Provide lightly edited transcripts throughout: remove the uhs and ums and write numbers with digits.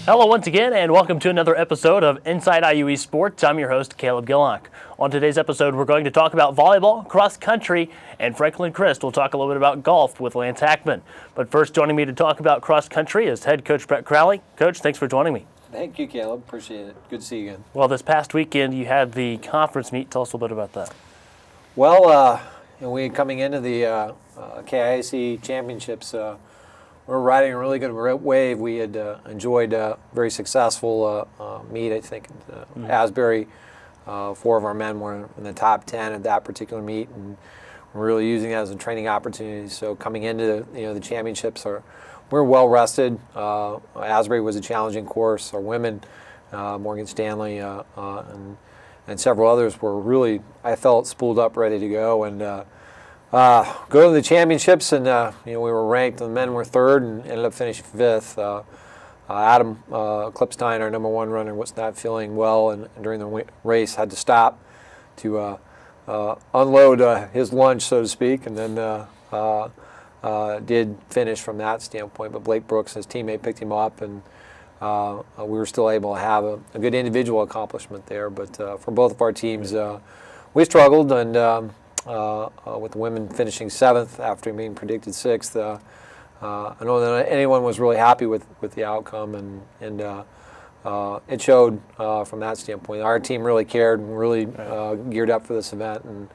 Hello once again, and welcome to another episode of Inside IUE Sports. I'm your host, Caleb Gillock. On today's episode, we're going to talk about volleyball, cross country, and Franklin Crist. We'll talk a little bit about golf with Lance Hackman. But first, joining me to talk about cross country is head coach Brett Crowley. Coach, thanks for joining me. Thank you, Caleb. Appreciate it. Good to see you again. Well, this past weekend, you had the conference meet. Tell us a little bit about that. Well, we coming into the KIAC championships, we're riding a really good wave. We had enjoyed a very successful meet, I think, in Asbury. 4 of our men were in the top 10 at that particular meet, and we're really using that as a training opportunity. So coming into the championships, we're well rested. Asbury was a challenging course. Our women, Morgan Stanley, and several others were really, I felt, spooled up, ready to go, and go to the championships. And we were ranked. The men were 3rd and ended up finishing 5th. Adam Klipstein, our number 1 runner, was not feeling well, and during the race had to stop to unload his lunch, so to speak, and then did finish from that standpoint. But Blake Brooks, his teammate, picked him up, and we were still able to have a good individual accomplishment there. But for both of our teams, we struggled, and with the women finishing 7th after being predicted 6th. I know that anyone was really happy with the outcome, and it showed from that standpoint. Our team really cared and really geared up for this event, and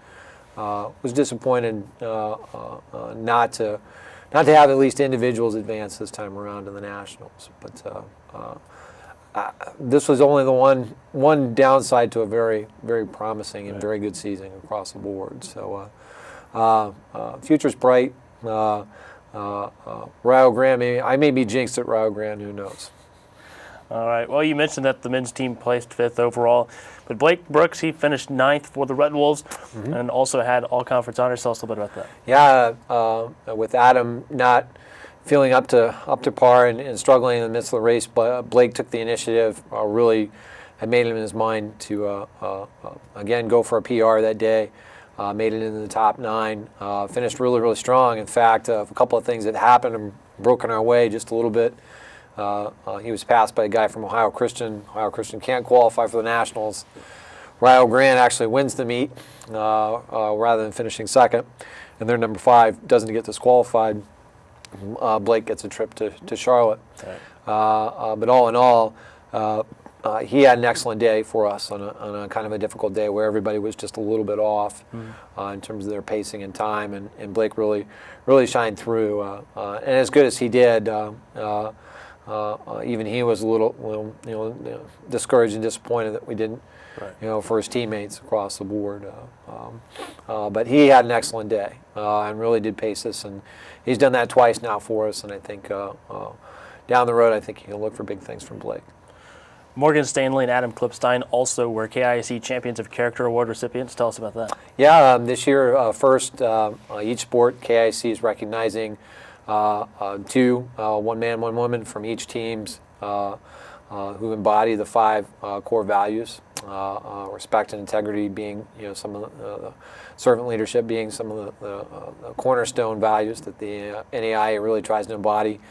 was disappointed not to have at least individuals advance this time around in the nationals. But this was only the one downside to a very, very promising and very good season across the board. So future's bright. Rio Grande, I may be jinxed at Rio Grande, who knows. All right. Well, you mentioned that the men's team placed 5th overall, but Blake Brooks, he finished 9th for the Red Wolves, and also had all-conference honors. Tell us a little bit about that. Yeah, with Adam not feeling up to par and struggling in the midst of the race, but Blake took the initiative, really had made him in his mind to, again, go for a PR that day. Made it into the top 9, finished really, really strong. In fact, a couple of things that happened and broken our way just a little bit. He was passed by a guy from Ohio Christian. Ohio Christian can't qualify for the Nationals. Rio Grande actually wins the meet rather than finishing 2nd, and their number 5 doesn't get disqualified. Blake gets a trip to Charlotte. Right. But all in all, he had an excellent day for us on a kind of a difficult day where everybody was just a little bit off in terms of their pacing and time, and Blake really shined through. And as good as he did, even he was a little discouraged and disappointed that we didn't, for his teammates across the board. But he had an excellent day and really did pace us, and he's done that twice now for us. And I think down the road, I think you can look for big things from Blake. Morgan Stanley and Adam Klipstein also were KIAC Champions of Character Award recipients. Tell us about that. Yeah, this year, first, each sport, KIAC is recognizing 2, 1 man, 1 woman from each teams who embody the 5 core values, respect and integrity being some of the servant leadership being some of the cornerstone values that the NAIA really tries to embody.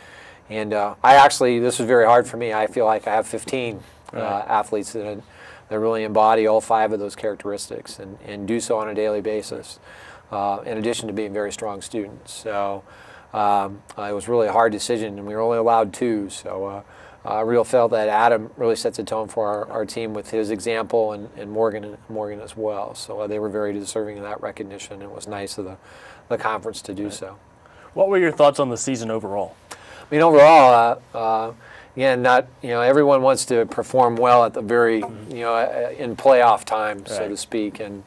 And this was very hard for me. I feel like I have 15 athletes that really embody all 5 of those characteristics and do so on a daily basis, in addition to being very strong students. So it was really a hard decision, and we were only allowed 2. So I really felt that Adam really sets a tone for our team with his example, and Morgan as well. So they were very deserving of that recognition. It was nice of the conference to do so. What were your thoughts on the season overall? I mean, overall, again, everyone wants to perform well at the very, in playoff time, so to speak, and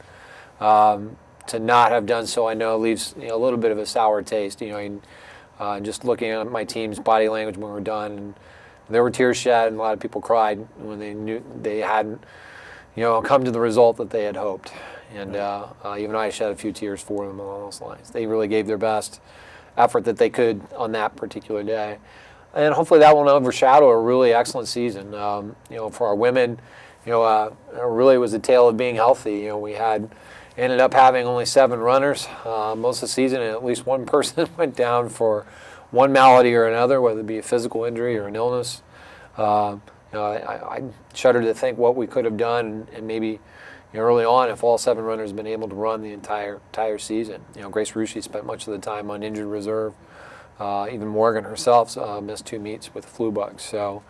to not have done so, I know, leaves a little bit of a sour taste. Just looking at my team's body language when we were done, and there were tears shed, and a lot of people cried when they knew they hadn't, come to the result that they had hoped, and even I shed a few tears for them along those lines. They really gave their best effort that they could on that particular day, and hopefully that won't overshadow a really excellent season. For our women, it really was a tale of being healthy. We ended up having only 7 runners most of the season, and at least one person went down for one malady or another, whether it be a physical injury or an illness. I shudder to think what we could have done, and maybe early on if all 7 runners had been able to run the entire season. Grace Rushi spent much of the time on injured reserve. Even Morgan herself missed 2 meets with flu bugs. So,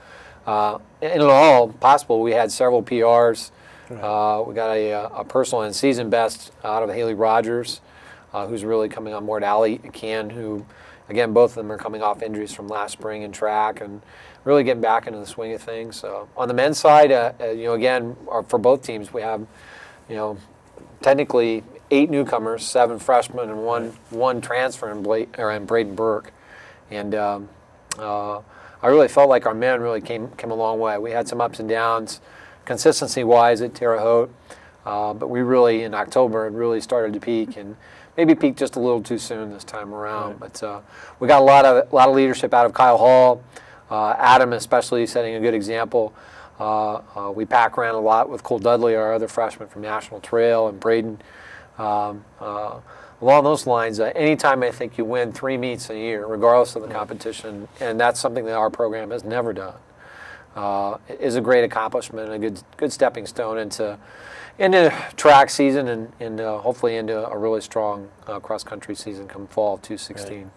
in all possible, we had several PRs. Right. We got a personal and season best out of Haley Rogers, who's really coming on board. Allie Can, who, again, both of them are coming off injuries from last spring in track and really getting back into the swing of things. On the men's side, again, for both teams, we have, technically 8 newcomers, 7 freshmen, and one transfer in Braden Burke. And I really felt like our men really came a long way. We had some ups and downs, consistency-wise at Terre Haute, but we really, in October, had really started to peak, and maybe peaked just a little too soon this time around. Right. But we got a lot of leadership out of Kyle Hall, Adam especially setting a good example. We pack ran a lot with Cole Dudley, our other freshman from National Trail, and Braden. Along those lines, anytime I think you win 3 meets a year, regardless of the competition, and that's something that our program has never done, is a great accomplishment and a good stepping stone into track season and hopefully into a really strong cross-country season come fall of 2016. Right.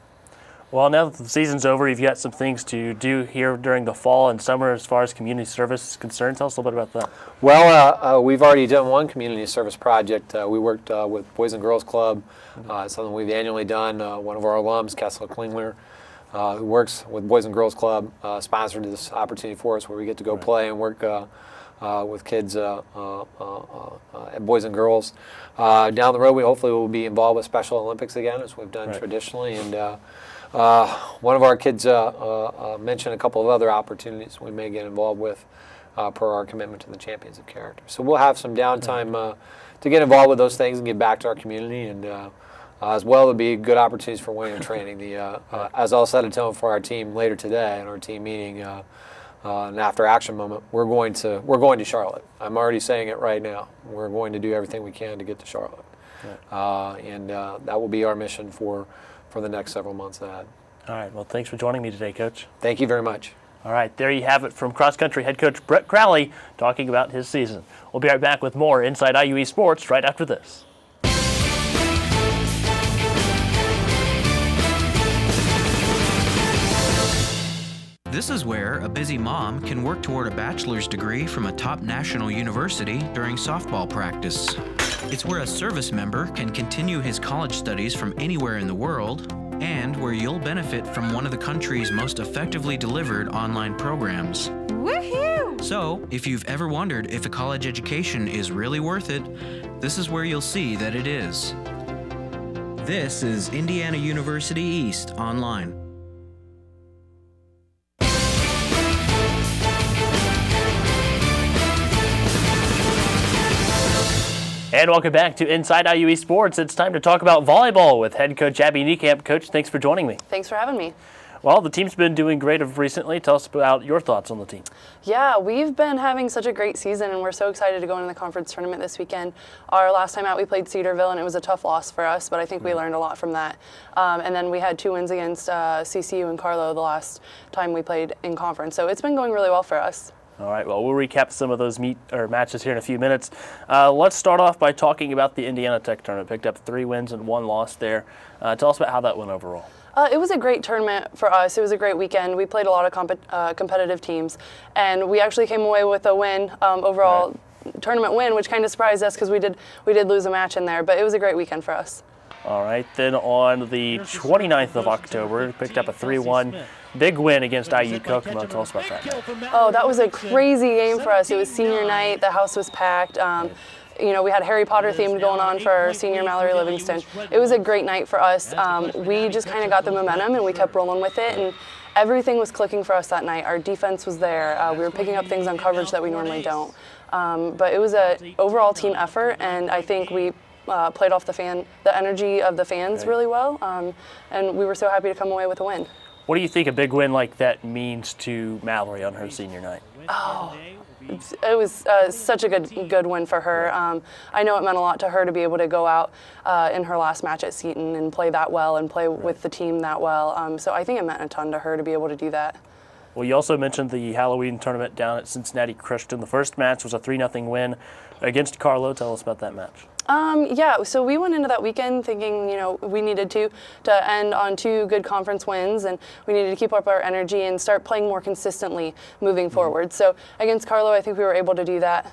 Well, now that the season's over, you've got some things to do here during the fall and summer as far as community service is concerned. Tell us a little bit about that. Well, we've already done one community service project. We worked with Boys and Girls Club, something we've annually done. One of our alums, Kessler Klingler, who works with Boys and Girls Club, sponsored this opportunity for us where we get to go play and work with kids at Boys and Girls. Down the road, we hopefully will be involved with Special Olympics again, as we've done traditionally. And one of our kids mentioned a couple of other opportunities we may get involved with per our commitment to the Champions of Character. So we'll have some downtime to get involved with those things and give back to our community, and as well, it'll be good opportunities for winning and training. As I'll set a tone for our team later today in our team meeting, an after-action moment, we're going to Charlotte. I'm already saying it right now. We're going to do everything we can to get to Charlotte, and that will be our mission for the next several months ahead. All right. Well, thanks for joining me today, Coach. Thank you very much. All right. There you have it from cross-country head coach Brett Crowley talking about his season. We'll be right back with more Inside IUE Sports right after this. This is where a busy mom can work toward a bachelor's degree from a top national university during softball practice. It's where a service member can continue his college studies from anywhere in the world, and where you'll benefit from one of the country's most effectively delivered online programs. Woohoo! So, if you've ever wondered if a college education is really worth it, this is where you'll see that it is. This is Indiana University East Online. And welcome back to Inside IUE Sports. It's time to talk about volleyball with head coach Abby Niekamp. Coach, thanks for joining me. Thanks for having me. Well, the team's been doing great recently. Tell us about your thoughts on the team. Yeah, we've been having such a great season, and we're so excited to go into the conference tournament this weekend. Our last time out, we played Cedarville, and it was a tough loss for us, but I think we learned a lot from that. And then we had 2 wins against CCU and Carlo the last time we played in conference. So it's been going really well for us. All right, well, we'll recap some of those matches here in a few minutes. Let's start off by talking about the Indiana Tech tournament. Picked up 3 wins and 1 loss there. Tell us about how that went overall. It was a great tournament for us. It was a great weekend. We played a lot of competitive teams, and we actually came away with a win, overall tournament win, which kind of surprised us because we did lose a match in there, but it was a great weekend for us. All right, then on the 29th of October, picked up a 3-1 big win against IU Kokomo. Tell us about that. Oh, that was a crazy game for us. It was senior night. The house was packed. You know, we had Harry Potter themed going on for our senior Mallory Livingston. It was a great night for us. We just kind of got the momentum and we kept rolling with it, and everything was clicking for us that night. Our defense was there. We were picking up things on coverage that we normally don't. But it was an overall team effort, and I think we played off the energy of the fans really well, and we were so happy to come away with a win. What do you think a big win like that means to Mallory on her senior night? Oh, it was such a good win for her. I know it meant a lot to her to be able to go out in her last match at Seton and play that well and play with the team that well. So I think it meant a ton to her to be able to do that. Well, you also mentioned the Halloween tournament down at Cincinnati Christian. The first match was a 3-0 win against Carlo. Tell us about that match. Yeah, so we went into that weekend thinking, we needed to end on 2 good conference wins, and we needed to keep up our energy and start playing more consistently moving forward. So against Carlo, I think we were able to do that.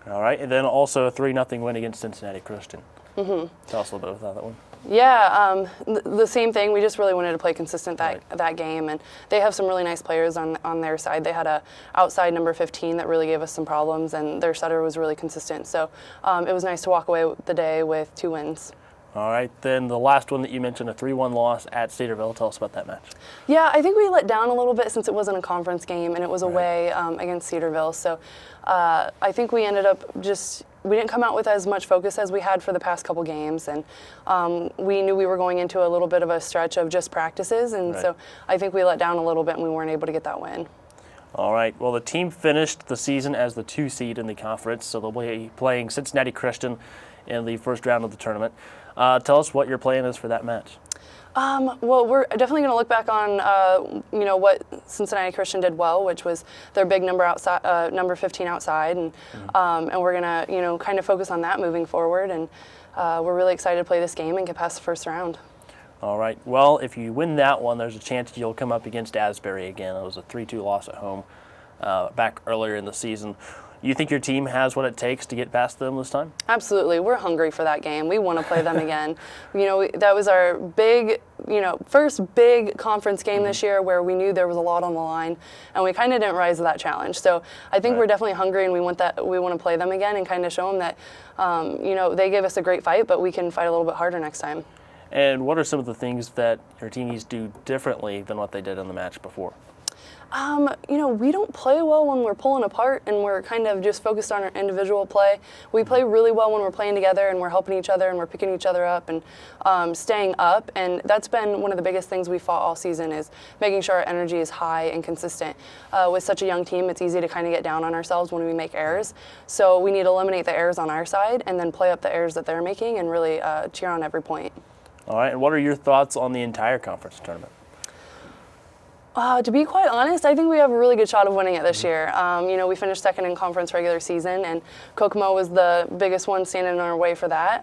All right, and then also a 3-0 win against Cincinnati Christian. Tell us a little bit about that one. Yeah, the same thing. We just really wanted to play consistent that game, and they have some really nice players on their side. They had a outside number 15 that really gave us some problems, and their setter was really consistent. So it was nice to walk away the day with 2 wins. All right, then the last one that you mentioned, a 3-1 loss at Cedarville. Tell us about that match. Yeah, I think we let down a little bit since it wasn't a conference game and it was away against Cedarville. So I think we ended up we didn't come out with as much focus as we had for the past couple games, and we knew we were going into a little bit of a stretch of just practices, and so I think we let down a little bit and we weren't able to get that win. All right, well, the team finished the season as the 2 seed in the conference, so they'll be playing Cincinnati Christian in the first round of the tournament. Tell us what your plan is for that match. Well, we're definitely going to look back on, what Cincinnati Christian did well, which was their big number 15 outside, and we're going to, kind of focus on that moving forward. And we're really excited to play this game and get past the first round. All right. Well, if you win that one, there's a chance you'll come up against Asbury again. It was a 3-2 loss at home back earlier in the season. You think your team has what it takes to get past them this time? Absolutely. We're hungry for that game. We want to play them again. That was our big, first big conference game this year where we knew there was a lot on the line, and we kind of didn't rise to that challenge. So I think we're definitely hungry, and we want to play them again and kind of show them that, they gave us a great fight, but we can fight a little bit harder next time. And what are some of the things that your team do differently than what they did in the match before? We don't play well when we're pulling apart and we're kind of just focused on our individual play. We play really well when we're playing together and we're helping each other and we're picking each other up and staying up. And that's been one of the biggest things we fought all season, is making sure our energy is high and consistent. With such a young team, it's easy to kind of get down on ourselves when we make errors. So we need to eliminate the errors on our side and then play up the errors that they're making and really cheer on every point. All right, and what are your thoughts on the entire conference tournament? To be quite honest, I think we have a really good shot of winning it this year. We finished second in conference regular season, and Kokomo was the biggest one standing in our way for that.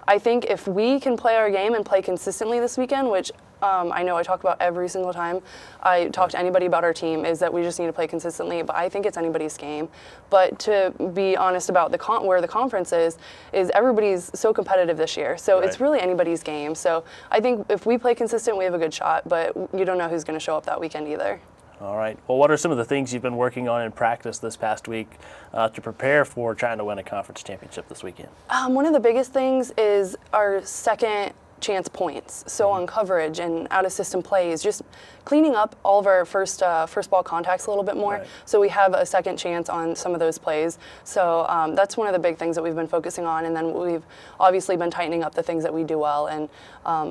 I think if we can play our game and play consistently this weekend, which I know I talk about every single time I talk to anybody about our team, is that we just need to play consistently, but I think it's anybody's game. But to be honest about where the conference is everybody's so competitive this year, so it's really anybody's game. So I think if we play consistent, we have a good shot, but you don't know who's going to show up that weekend either. All right. Well, what are some of the things you've been working on in practice this past week to prepare for trying to win a conference championship this weekend? One of the biggest things is our second chance points. So on coverage and out of system plays, just cleaning up all of our first ball contacts a little bit more, so we have a second chance on some of those plays. So that's one of the big things that we've been focusing on, and then we've obviously been tightening up the things that we do well, and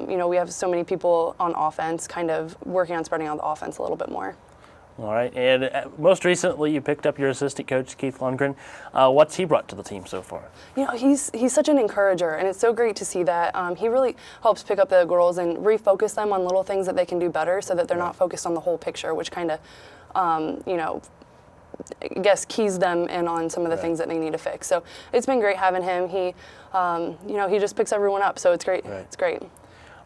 we have so many people on offense kind of working on spreading out the offense a little bit more. All right, and most recently you picked up your assistant coach, Keith Lundgren. What's he brought to the team so far? He's such an encourager, and it's so great to see that. He really helps pick up the girls and refocus them on little things that they can do better, so that they're not focused on the whole picture, which kind of, I guess keys them in on some of the things that they need to fix. So it's been great having him. He, he just picks everyone up, so it's great. It's great.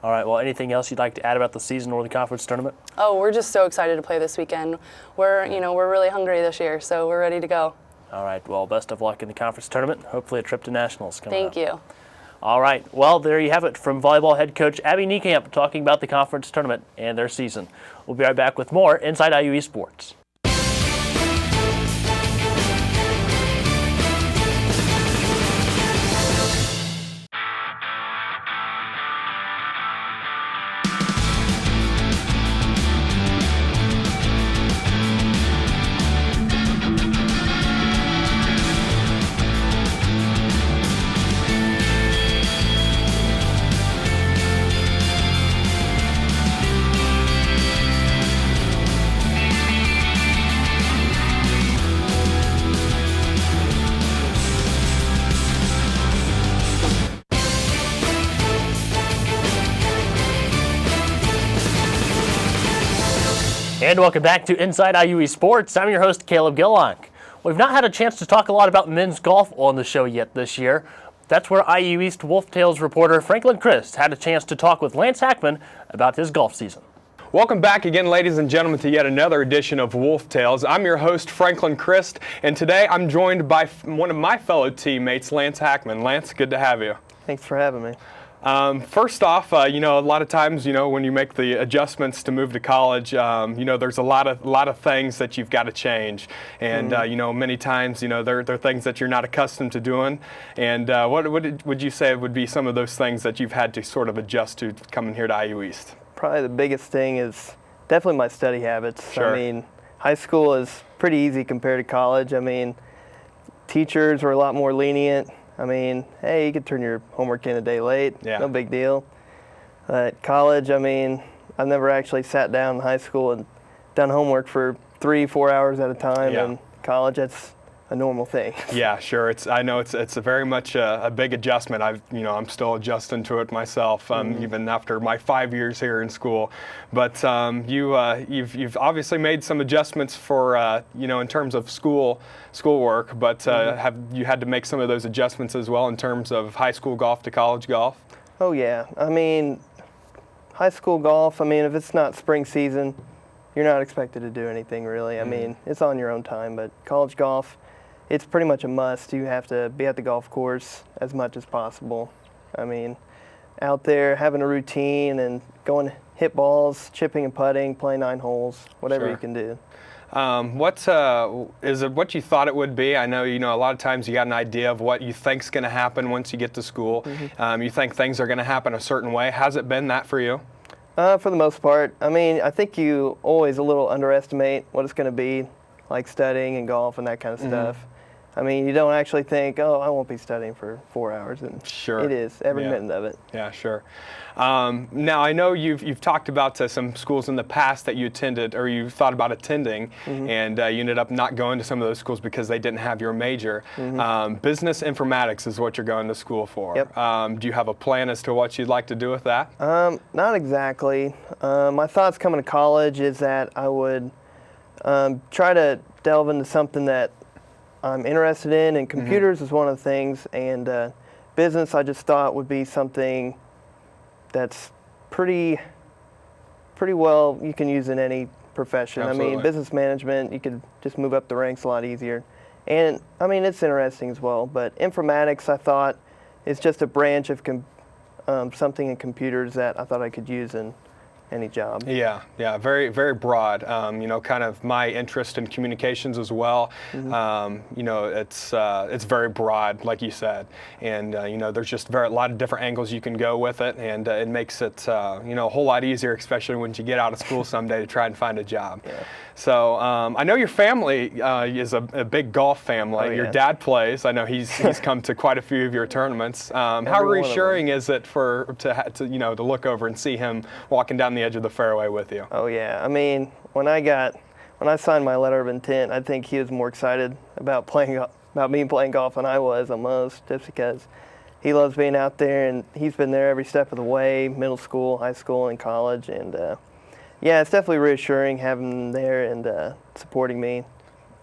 All right, well, anything else you'd like to add about the season or the conference tournament? Oh, we're just so excited to play this weekend. We're really hungry this year, so we're ready to go. All right, well, best of luck in the conference tournament. Hopefully a trip to nationals coming up. Thank you. All right, well, there you have it from volleyball head coach Abby Niekamp talking about the conference tournament and their season. We'll be right back with more Inside IUE Sports. And welcome back to Inside IUE Sports. I'm your host, Caleb Gillock. We've not had a chance to talk a lot about men's golf on the show yet this year. That's where IU East Wolf Tales reporter Franklin Crist had a chance to talk with Lance Hackman about his golf season. Welcome back again, ladies and gentlemen, to yet another edition of Wolf Tales. I'm your host, Franklin Crist, and today I'm joined by one of my fellow teammates, Lance Hackman. Lance, good to have you. Thanks for having me. First off, a lot of times, when you make the adjustments to move to college, there's a lot of things that you've got to change, and many times, there are things that you're not accustomed to doing. And what would you say would be some of those things that you've had to sort of adjust to coming here to IU East? Probably the biggest thing is definitely my study habits. Sure. I mean, high school is pretty easy compared to college. I mean, teachers were a lot more lenient. I mean, hey, you could turn your homework in a day late, no big deal. At college, I mean, I've never actually sat down in high school and done homework for 3-4 hours at a time. Yeah. In college, that's a normal thing. Yeah, sure. I know it's a very much a big adjustment. I'm still adjusting to it myself, even after my 5 years here in school. But you've obviously made some adjustments for in terms of schoolwork. But have you had to make some of those adjustments as well in terms of high school golf to college golf? Oh yeah. I mean, high school golf. I mean, if it's not spring season, you're not expected to do anything really. I mean, it's on your own time. But college golf, it's pretty much a must. You have to be at the golf course as much as possible. I mean, out there having a routine and going to hit balls, chipping and putting, playing 9 holes, whatever you can do. Is it what you thought it would be? I know, a lot of times you got an idea of what you think's going to happen once you get to school. You think things are going to happen a certain way. Has it been that for you? For the most part. I mean, I think you always a little underestimate what it's going to be, like studying and golf and that kind of stuff. I mean, you don't actually think, oh, I won't be studying for 4 hours, and sure. It is, every minute of it. Yeah, sure. Now, I know you've talked about some schools in the past that you attended or you thought about attending, and you ended up not going to some of those schools because they didn't have your major. Business informatics is what you're going to school for. Yep. Do you have a plan as to what you'd like to do with that? Not exactly. My thoughts coming to college is that I would try to delve into something that I'm interested in, and computers is one of the things, and business I just thought would be something that's pretty well you can use in any profession. Absolutely. I mean, business management, you could just move up the ranks a lot easier. And I mean, it's interesting as well, but informatics I thought is just a branch of something in computers that I thought I could use in any job. Yeah, very, very broad. Kind of my interest in communications as well. It's very broad, like you said, and there's just a lot of different angles you can go with it, and it makes it a whole lot easier, especially when you get out of school someday to try and find a job. Yeah. So I know your family is a big golf family. Oh, yeah. Your dad plays. I know he's come to quite a few of your tournaments. How reassuring is it to look over and see him walking down the edge of the fairway with you? Oh yeah, I mean, when I signed my letter of intent, I think he was more excited about me playing golf than I was almost, just because he loves being out there, and he's been there every step of the way, middle school, high school, and college, and yeah, it's definitely reassuring having him there and supporting me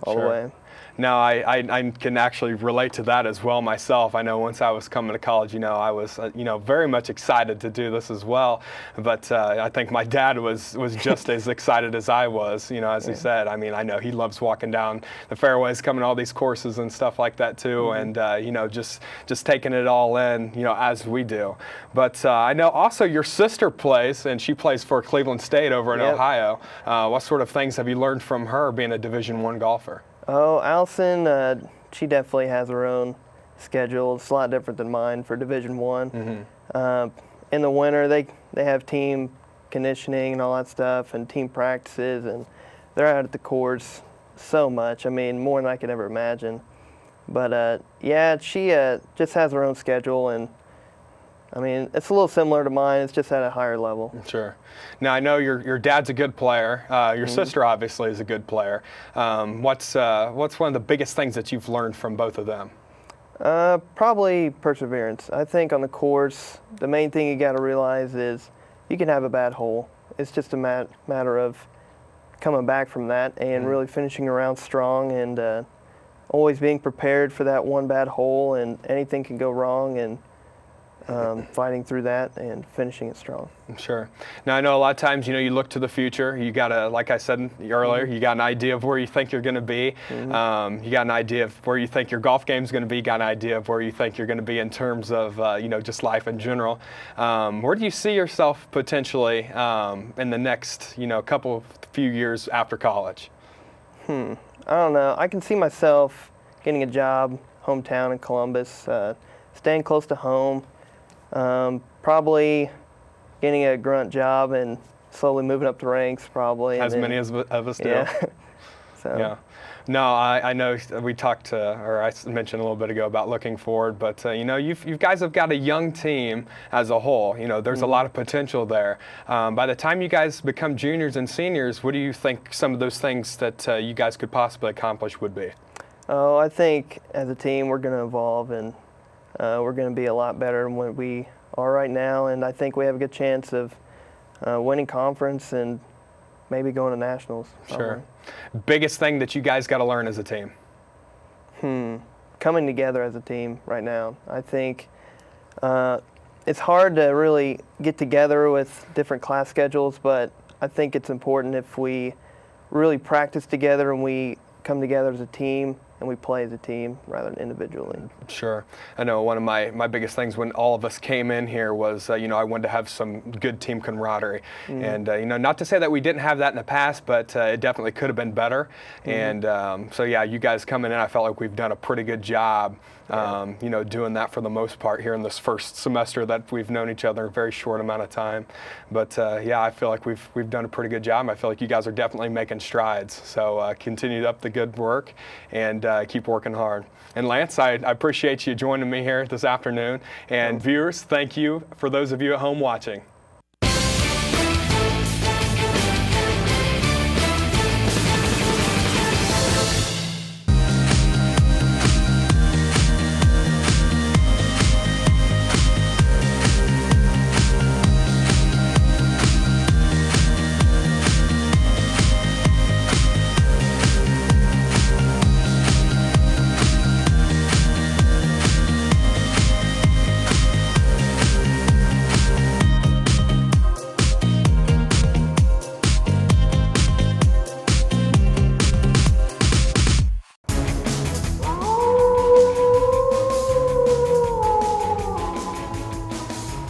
all the way. Now, I can actually relate to that as well myself. I know once I was coming to college, I was, very much excited to do this as well. But I think my dad was just as excited as I was, as he said. I mean, I know he loves walking down the fairways, coming to all these courses and stuff like that too, and, just taking it all in, as we do. But I know also your sister plays, and she plays for Cleveland State over in Ohio. What sort of things have you learned from her being a Division I golfer? Oh, Allison, she definitely has her own schedule. It's a lot different than mine for Division I. In the winter, they have team conditioning and all that stuff, and team practices, and they're out at the course so much. I mean, more than I could ever imagine. But yeah, she just has her own schedule, and I mean, it's a little similar to mine. It's just at a higher level. Sure. Now, I know your dad's a good player. Your sister obviously is a good player. What's one of the biggest things that you've learned from both of them? Probably perseverance. I think on the course, the main thing you got to realize is you can have a bad hole. It's just a matter of coming back from that and really finishing around strong and always being prepared for that one bad hole, and anything can go wrong, and fighting through that and finishing it strong. Sure. Now, I know a lot of times, you look to the future. You got to, like I said earlier, you got an idea of where you think you're going to be. You got an idea of where you think your golf game is going to be. Got an idea of where you think you're going to be in terms of, just life in general. Where do you see yourself potentially in the next, few years after college? I don't know. I can see myself getting a job hometown in Columbus, staying close to home. Probably getting a grunt job and slowly moving up the ranks, probably. As many of us do. Yeah. So. Yeah. No, I know we talked or I mentioned a little bit ago about looking forward, but you guys have got a young team as a whole. There's a lot of potential there. By the time you guys become juniors and seniors, what do you think some of those things that you guys could possibly accomplish would be? Oh, I think as a team we're going to evolve, and we're going to be a lot better than what we are right now, and I think we have a good chance of winning conference and maybe going to nationals. Probably. Sure. Biggest thing that you guys got to learn as a team? Coming together as a team right now. I think it's hard to really get together with different class schedules, but I think it's important if we really practice together and we come together as a team and we play as a team rather than individually. Sure. I know one of my biggest things when all of us came in here was, I wanted to have some good team camaraderie. And, not to say that we didn't have that in the past, but it definitely could have been better. And so, yeah, you guys coming in, I felt like we've done a pretty good job, doing that for the most part here in this first semester that we've known each other a very short amount of time. But, yeah, I feel like we've done a pretty good job. I feel like you guys are definitely making strides. So continue up the good work and keep working hard. And Lance, I appreciate you joining me here this afternoon. And viewers, thank you for those of you at home watching.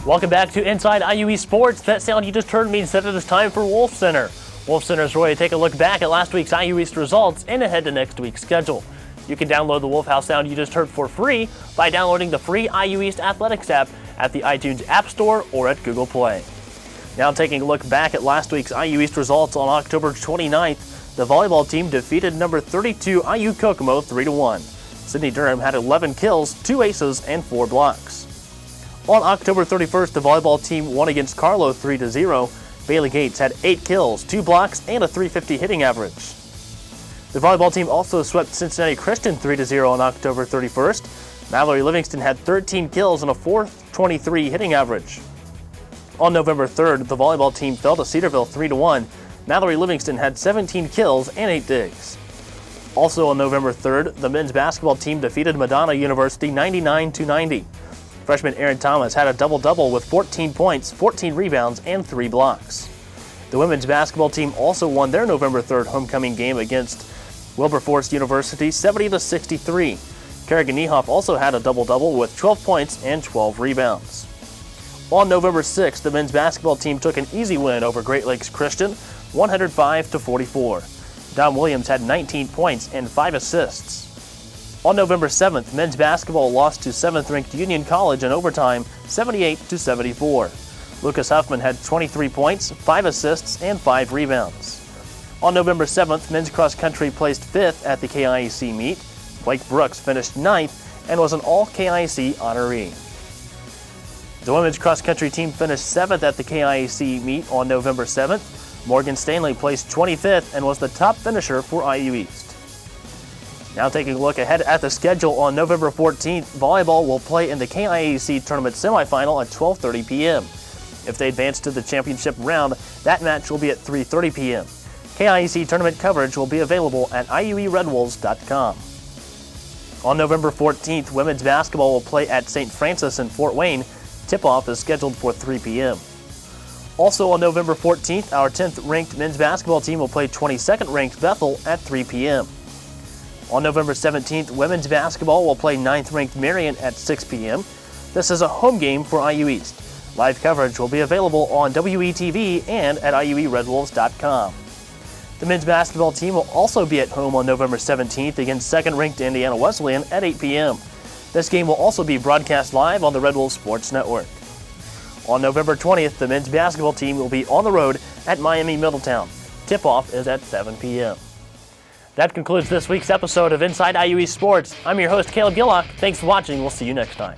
Welcome back to Inside IUE Sports. That sound you just heard means that it is time for Wolf Center. Wolf Center is ready to take a look back at last week's IU East results and ahead to next week's schedule. You can download the Wolf House sound you just heard for free by downloading the free IU East Athletics app at the iTunes App Store or at Google Play. Now taking a look back at last week's IU East results on October 29th, the volleyball team defeated number 32 IU Kokomo 3-1. Sydney Durham had 11 kills, 2 aces, and 4 blocks. On October 31st, the volleyball team won against Carlo 3-0. Bailey Gates had 8 kills, 2 blocks, and a .350 hitting average. The volleyball team also swept Cincinnati Christian 3-0 on October 31st. Mallory Livingston had 13 kills and a .423 hitting average. On November 3rd, the volleyball team fell to Cedarville 3-1. Mallory Livingston had 17 kills and 8 digs. Also on November 3rd, the men's basketball team defeated Madonna University 99-90. Freshman Aaron Thomas had a double-double with 14 points, 14 rebounds, and 3 blocks. The women's basketball team also won their November 3rd homecoming game against Wilberforce University 70-63. Kerrigan Niekamp also had a double-double with 12 points and 12 rebounds. On November 6th, the men's basketball team took an easy win over Great Lakes Christian, 105-44. Dom Williams had 19 points and 5 assists. On November 7th, men's basketball lost to 7th-ranked Union College in overtime, 78-74. Lucas Huffman had 23 points, 5 assists, and 5 rebounds. On November 7th, men's cross country placed 5th at the KIAC meet. Blake Brooks finished 9th and was an all-KIAC honoree. The women's cross country team finished 7th at the KIAC meet on November 7th. Morgan Stanley placed 25th and was the top finisher for IU East. Now taking a look ahead at the schedule on November 14th, volleyball will play in the KIAC tournament semifinal at 12:30 p.m. If they advance to the championship round, that match will be at 3:30 p.m. KIAC tournament coverage will be available at IUERedWolves.com. On November 14th, women's basketball will play at St. Francis in Fort Wayne. Tip-off is scheduled for 3 p.m. Also on November 14th, our 10th-ranked men's basketball team will play 22nd-ranked Bethel at 3 p.m. On November 17th, women's basketball will play 9th-ranked Marion at 6 p.m. This is a home game for IU East. Live coverage will be available on WETV and at IUERedWolves.com. The men's basketball team will also be at home on November 17th against second-ranked Indiana Wesleyan at 8 p.m. This game will also be broadcast live on the Red Wolves Sports Network. On November 20th, the men's basketball team will be on the road at Miami Middletown. Tip-off is at 7 p.m. That concludes this week's episode of Inside IUE Sports. I'm your host, Caleb Gillock. Thanks for watching. We'll see you next time.